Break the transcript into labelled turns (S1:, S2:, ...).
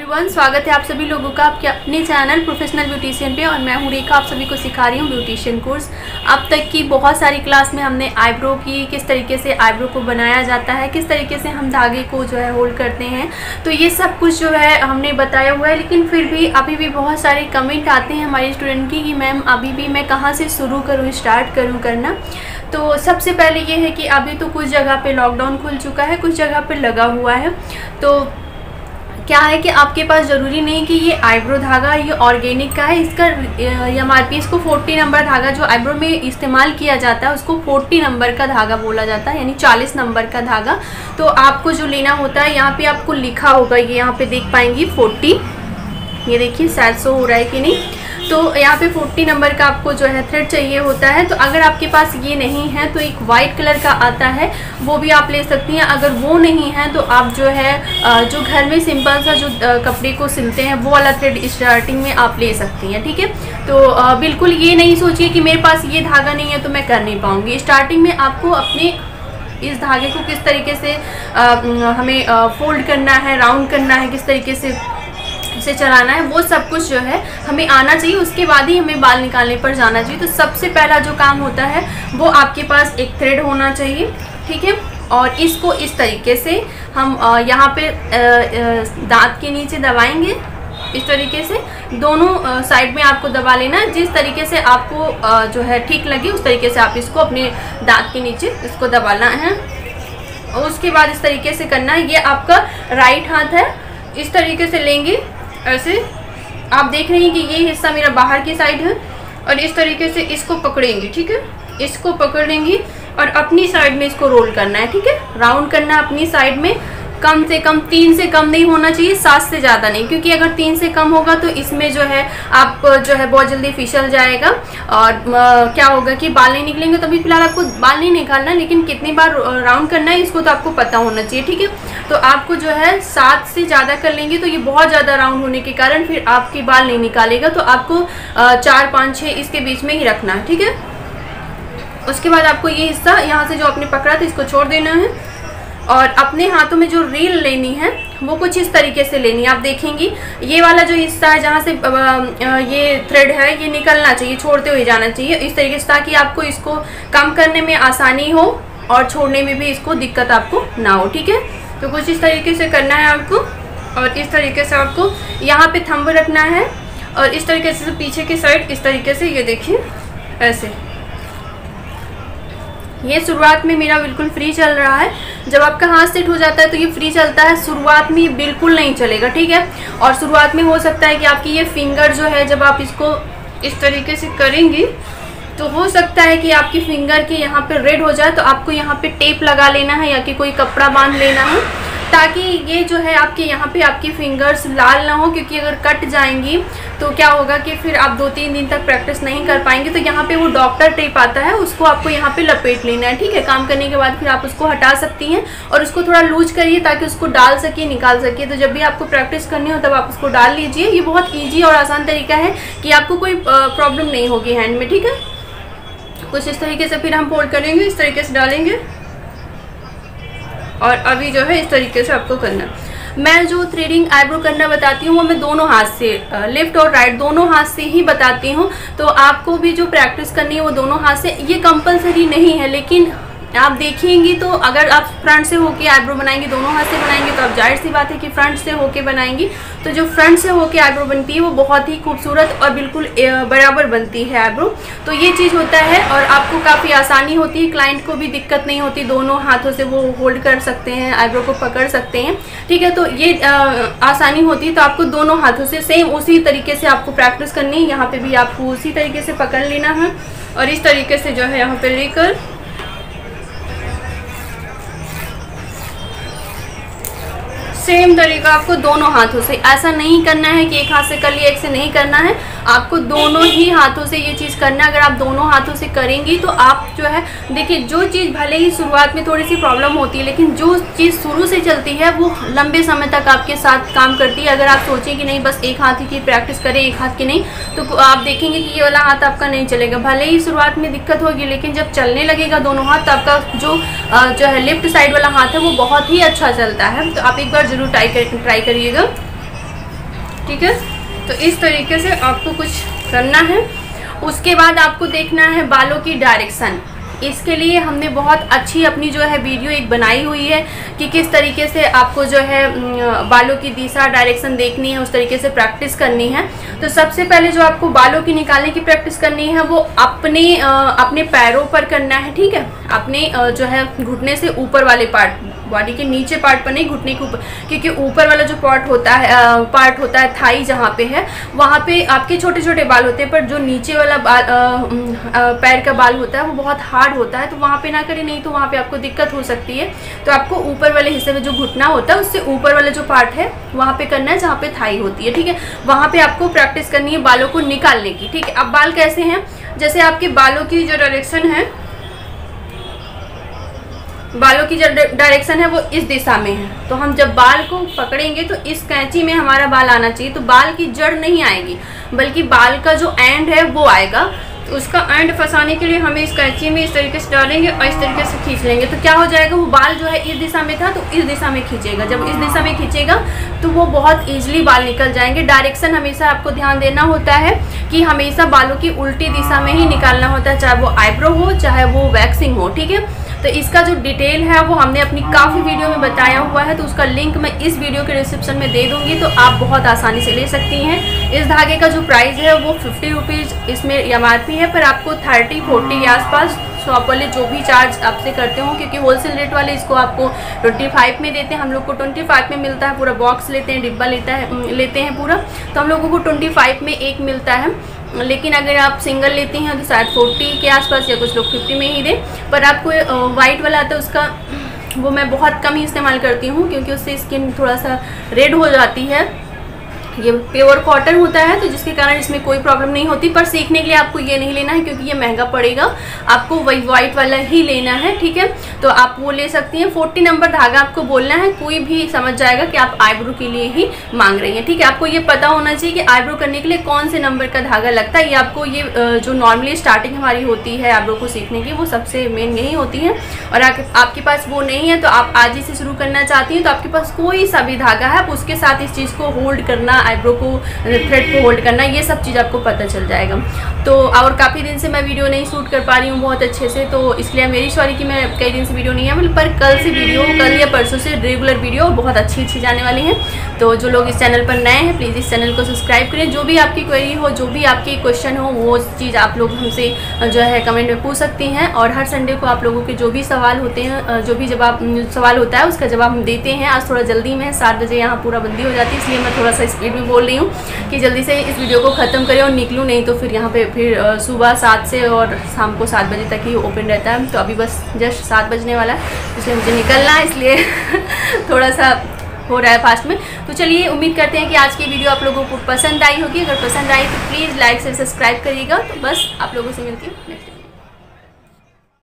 S1: Everyone, स्वागत है आप सभी लोगों का आपके अपने चैनल प्रोफेशनल ब्यूटिशियन पे। और मैं हूँ रेखा, आप सभी को सिखा रही हूँ ब्यूटिशियन कोर्स। अब तक की बहुत सारी क्लास में हमने आईब्रो की किस तरीके से आईब्रो को बनाया जाता है, किस तरीके से हम धागे को जो है होल्ड करते हैं, तो ये सब कुछ जो है हमने बताया हुआ है। लेकिन फिर भी अभी भी बहुत सारे कमेंट आते हैं हमारे स्टूडेंट की कि मैम अभी भी मैं कहाँ से शुरू करूँ, स्टार्ट करूँ करना। तो सबसे पहले ये है कि अभी तो कुछ जगह पे लॉकडाउन खुल चुका है, कुछ जगह पे लगा हुआ है। तो क्या है कि आपके पास ज़रूरी नहीं कि ये आईब्रो धागा ये ऑर्गेनिक का है। इसका MRP इसको 40 नंबर धागा जो आईब्रो में इस्तेमाल किया जाता है उसको 40 नंबर का धागा बोला जाता है, यानी 40 नंबर का धागा। तो आपको जो लेना होता है, यहाँ पे आपको लिखा होगा, ये यहाँ पे देख पाएंगी 40, ये देखिए शायद शो हो रहा है कि नहीं। तो यहाँ पे 40 नंबर का आपको जो है थ्रेड चाहिए होता है। तो अगर आपके पास ये नहीं है तो एक वाइट कलर का आता है, वो भी आप ले सकती हैं। अगर वो नहीं है तो आप जो है जो घर में सिंपल सा जो कपड़े को सिलते हैं वो वाला थ्रेड स्टार्टिंग में आप ले सकती हैं, ठीक है। तो बिल्कुल ये नहीं सोचिए कि मेरे पास ये धागा नहीं है तो मैं कर नहीं पाऊँगी। स्टार्टिंग में आपको अपने इस धागे को किस तरीके से हमें फोल्ड करना है, राउंड करना है, किस तरीके से इसे चलाना है, वो सब कुछ जो है हमें आना चाहिए। उसके बाद ही हमें बाल निकालने पर जाना चाहिए। तो सबसे पहला जो काम होता है वो आपके पास एक थ्रेड होना चाहिए, ठीक है। और इसको इस तरीके से हम यहाँ पे दांत के नीचे दबाएंगे, इस तरीके से दोनों साइड में आपको दबा लेना। जिस तरीके से आपको जो है ठीक लगे उस तरीके से आप इसको अपने दांत के नीचे इसको दबाना है। और उसके बाद इस तरीके से करना है। ये आपका राइट हाथ है, इस तरीके से लेंगे ऐसे। आप देख रहे हैं कि ये हिस्सा मेरा बाहर की साइड है और इस तरीके से इसको पकड़ेंगे, ठीक है। इसको पकड़ लेंगी और अपनी साइड में इसको रोल करना है, ठीक है। राउंड करना है अपनी साइड में। कम से कम 3 से कम नहीं होना चाहिए, 7 से ज़्यादा नहीं, क्योंकि अगर 3 से कम होगा तो इसमें जो है आप जो है बहुत जल्दी फिसल जाएगा और क्या होगा कि बाल नहीं निकलेंगे। तभी फिलहाल आपको बाल नहीं निकालना, लेकिन कितनी बार राउंड करना है इसको तो आपको पता होना चाहिए, ठीक है। तो आपको जो है 7 से ज़्यादा कर लेंगे तो ये बहुत ज़्यादा राउंड होने के कारण फिर आपके बाल नहीं निकालेगा। तो आपको 4, 5, 6 इसके बीच में ही रखना है, ठीक है। उसके बाद आपको ये हिस्सा यहाँ से जो आपने पकड़ा था इसको छोड़ देना है और अपने हाथों में जो रील लेनी है वो कुछ इस तरीके से लेनी है। आप देखेंगी ये वाला जो हिस्सा है जहाँ से ये थ्रेड है ये निकलना चाहिए, छोड़ते हुए जाना चाहिए इस तरीके से, ताकि आपको इसको कम करने में आसानी हो और छोड़ने में भी इसको दिक्कत आपको ना हो, ठीक है। तो कुछ इस तरीके से करना है आपको। और इस तरीके से आपको यहाँ पे थंब रखना है और इस तरीके से पीछे की साइड इस तरीके से, ये देखिए ऐसे। ये शुरुआत में मेरा बिल्कुल फ्री चल रहा है। जब आपका हाथ सेट हो जाता है तो ये फ्री चलता है, शुरुआत में बिल्कुल नहीं चलेगा, ठीक है। और शुरुआत में हो सकता है कि आपकी ये फिंगर जो है जब आप इसको इस तरीके से करेंगी तो हो सकता है कि आपकी फिंगर के यहाँ पे रेड हो जाए। तो आपको यहाँ पे टेप लगा लेना है या कि कोई कपड़ा बांध लेना है, ताकि ये जो है आपके यहाँ पे आपकी फिंगर्स लाल ना हो। क्योंकि अगर कट जाएंगी तो क्या होगा कि फिर आप 2-3 दिन तक प्रैक्टिस नहीं कर पाएंगे। तो यहाँ पे वो डॉक्टर टेप आता है, उसको आपको यहाँ पे लपेट लेना है, ठीक है। काम करने के बाद फिर आप उसको हटा सकती हैं और उसको थोड़ा लूज करिए ताकि उसको डाल सकिए, निकाल सकिए। तो जब भी आपको प्रैक्टिस करनी हो तब आप उसको डाल लीजिए। ये बहुत ईजी और आसान तरीका है कि आपको कोई प्रॉब्लम नहीं होगी हैंड में, ठीक है। कुछ इस तरीके से फिर हम फोल्ड करेंगे, इस तरीके से डालेंगे और अभी जो है इस तरीके से आपको करना। मैं जो थ्रेडिंग आईब्रो करना बताती हूँ वो मैं दोनों हाथ से, लेफ्ट और राइट दोनों हाथ से ही बताती हूँ। तो आपको भी जो प्रैक्टिस करनी है वो दोनों हाथ से। ये कंपलसरी नहीं है, लेकिन आप देखेंगी तो अगर आप फ्रंट से होके आईब्रो बनाएंगे, दोनों हाथ से बनाएंगे, तो आप जाहिर सी बात है कि फ्रंट से होके बनाएंगी तो जो फ्रंट से होके आईब्रो बनती है वो बहुत ही खूबसूरत और बिल्कुल बराबर बनती है आईब्रो। तो ये चीज़ होता है और आपको काफ़ी आसानी होती है, क्लाइंट को भी दिक्कत नहीं होती, दोनों हाथों से वो होल्ड कर सकते हैं, आईब्रो को पकड़ सकते हैं, ठीक है। तो ये आसानी होती है। तो आपको दोनों हाथों से सेम उसी तरीके से आपको प्रैक्टिस करनी है। यहाँ पर भी आपको उसी तरीके से पकड़ लेना है और इस तरीके से जो है यहाँ पर लेकर सेम तरीका आपको दोनों हाथों से। ऐसा नहीं करना है कि एक हाथ से कर लिया एक से नहीं करना है, आपको दोनों ही हाथों से ये चीज़ करना है। अगर आप दोनों हाथों से करेंगी तो आप जो है देखिए, जो चीज़ भले ही शुरुआत में थोड़ी सी प्रॉब्लम होती है लेकिन जो चीज़ शुरू से चलती है वो लंबे समय तक आपके साथ काम करती है। अगर आप सोचें कि नहीं बस एक हाथ की प्रैक्टिस करें, एक हाथ की नहीं, तो आप देखेंगे कि ये वाला हाथ आपका नहीं चलेगा। भले ही शुरुआत में दिक्कत होगी लेकिन जब चलने लगेगा दोनों हाथ तो आपका जो है लेफ्ट साइड वाला हाथ है वो बहुत ही अच्छा चलता है। तो आप एक बार ज़रूर ट्राई करिएगा। ठीक है। तो इस तरीके से आपको कुछ करना है। उसके बाद आपको देखना है बालों की डायरेक्शन। इसके लिए हमने बहुत अच्छी अपनी जो है वीडियो एक बनाई हुई है कि किस तरीके से आपको जो है बालों की दिशा डायरेक्शन देखनी है, उस तरीके से प्रैक्टिस करनी है। तो सबसे पहले जो आपको बालों की निकालने की प्रैक्टिस करनी है वो अपने पैरों पर करना है, ठीक है। अपने जो है घुटने से ऊपर वाले पार्ट, बॉडी के नीचे पार्ट पर नहीं, घुटने के ऊपर, क्योंकि ऊपर वाला जो पार्ट होता है थाई जहाँ पे है, वहाँ पे आपके छोटे छोटे बाल होते हैं, पर जो नीचे वाला पैर का बाल होता है वो बहुत हार्ड होता है, तो वहाँ पे ना करें, नहीं तो वहाँ पे आपको दिक्कत हो सकती है। तो आपको ऊपर वाले हिस्से में जो घुटना होता है उससे ऊपर वाला जो पार्ट है वहाँ पे करना है, जहाँ पे थाई होती है, ठीक है। वहाँ पे आपको प्रैक्टिस करनी है बालों को निकालने की, ठीक है। अब बाल कैसे हैं, जैसे आपके बालों की जो डायरेक्शन है, बालों की जो डायरेक्शन है वो इस दिशा में है, तो हम जब बाल को पकड़ेंगे तो इस कैंची में हमारा बाल आना चाहिए। तो बाल की जड़ नहीं आएगी, बल्कि बाल का जो एंड है वो आएगा। तो उसका एंड फंसाने के लिए हमें इस कैंची में इस तरीके से डालेंगे और इस तरीके से खींच लेंगे। तो क्या हो जाएगा, वो बाल जो है इस दिशा में था तो इस दिशा में खींचेगा। जब इस दिशा में खींचेगा तो वो बहुत ईजिली बाल निकल जाएंगे। डायरेक्शन हमेशा आपको ध्यान देना होता है कि हमेशा बालों की उल्टी दिशा में ही निकालना होता है, चाहे वो आईब्रो हो चाहे वो वैक्सिंग हो, ठीक है। तो इसका जो डिटेल है वो हमने अपनी काफ़ी वीडियो में बताया हुआ है, तो उसका लिंक मैं इस वीडियो के डिस्क्रिप्शन में दे दूंगी, तो आप बहुत आसानी से ले सकती हैं। इस धागे का जो प्राइस है वो 50 रुपीज़ इसमें MRP है, पर आपको 30-40 के आसपास शॉप वाले जो भी चार्ज आपसे करते हो, क्योंकि होलसेल रेट वाले इसको आपको 25 में देते हैं, हम लोग को 25 में मिलता है। पूरा बॉक्स लेते हैं, डिब्बा लेते हैं पूरा, तो हम लोगों को 25 में एक मिलता है। लेकिन अगर आप सिंगल लेती हैं तो शायद 40 के आसपास, या कुछ लोग 50 में ही दें। पर आपको वाइट वाला आता है, उसका वो मैं बहुत कम ही इस्तेमाल करती हूँ, क्योंकि उससे स्किन थोड़ा सा रेड हो जाती है। ये प्योर कॉटन होता है, तो जिसके कारण इसमें कोई प्रॉब्लम नहीं होती। पर सीखने के लिए आपको ये नहीं लेना है, क्योंकि ये महंगा पड़ेगा, आपको वही वाइट वाला ही लेना है, ठीक है। तो आप वो ले सकती हैं। 40 नंबर धागा आपको बोलना है, कोई भी समझ जाएगा कि आप आईब्रो के लिए ही मांग रही हैं, ठीक है। आपको ये पता होना चाहिए कि आईब्रो करने के लिए कौन से नंबर का धागा लगता है। ये आपको ये जो नॉर्मली स्टार्टिंग हमारी होती है आईब्रो को सीखने की, वो सबसे मेन यही होती है। और आपके पास वो नहीं है, तो आप आज ही से शुरू करना चाहती हैं, तो आपके पास कोई सा भी धागा है, आप उसके साथ इस चीज़ को होल्ड करना, आईब्रो को, थ्रेड को होल्ड करना, ये सब चीज़ आपको पता चल जाएगा। तो और काफ़ी दिन से मैं वीडियो नहीं शूट कर पा रही हूँ बहुत अच्छे से, तो इसलिए मेरी सॉरी कि मैं कई दिन से वीडियो नहीं है, पर कल से वीडियो, कल या परसों से रेगुलर वीडियो बहुत अच्छी जाने वाली हैं। तो जो लोग इस चैनल पर नए हैं प्लीज़ इस चैनल को सब्सक्राइब करें। जो भी आपकी क्वेरी हो, जो भी आपकी क्वेश्चन हो, वो चीज़ आप लोग हमसे जो है कमेंट में पूछ सकती हैं। और हर संडे को आप लोगों के जो भी सवाल होते हैं, जो भी सवाल होता है उसका जवाब हम देते हैं। आज थोड़ा जल्दी में 7 बजे यहाँ पूरा बंदी हो जाती है, इसलिए मैं थोड़ा सा स्पीड में बोल रही हूँ कि जल्दी से इस वीडियो को ख़त्म करें और निकलूँ, नहीं तो फिर यहाँ पे फिर सुबह 7 से और शाम को 7 बजे तक ही ओपन रहता है। तो अभी बस जस्ट 7 बजने वाला है, इसलिए मुझे निकलना है, इसलिए थोड़ा सा हो रहा है फास्ट में। तो चलिए, उम्मीद करते हैं कि आज की वीडियो आप लोगों को पसंद आई होगी। अगर पसंद आई तो प्लीज़ लाइक से सब्सक्राइब करिएगा। तो बस आप लोगों से मिलती हूँ नेक्स्ट।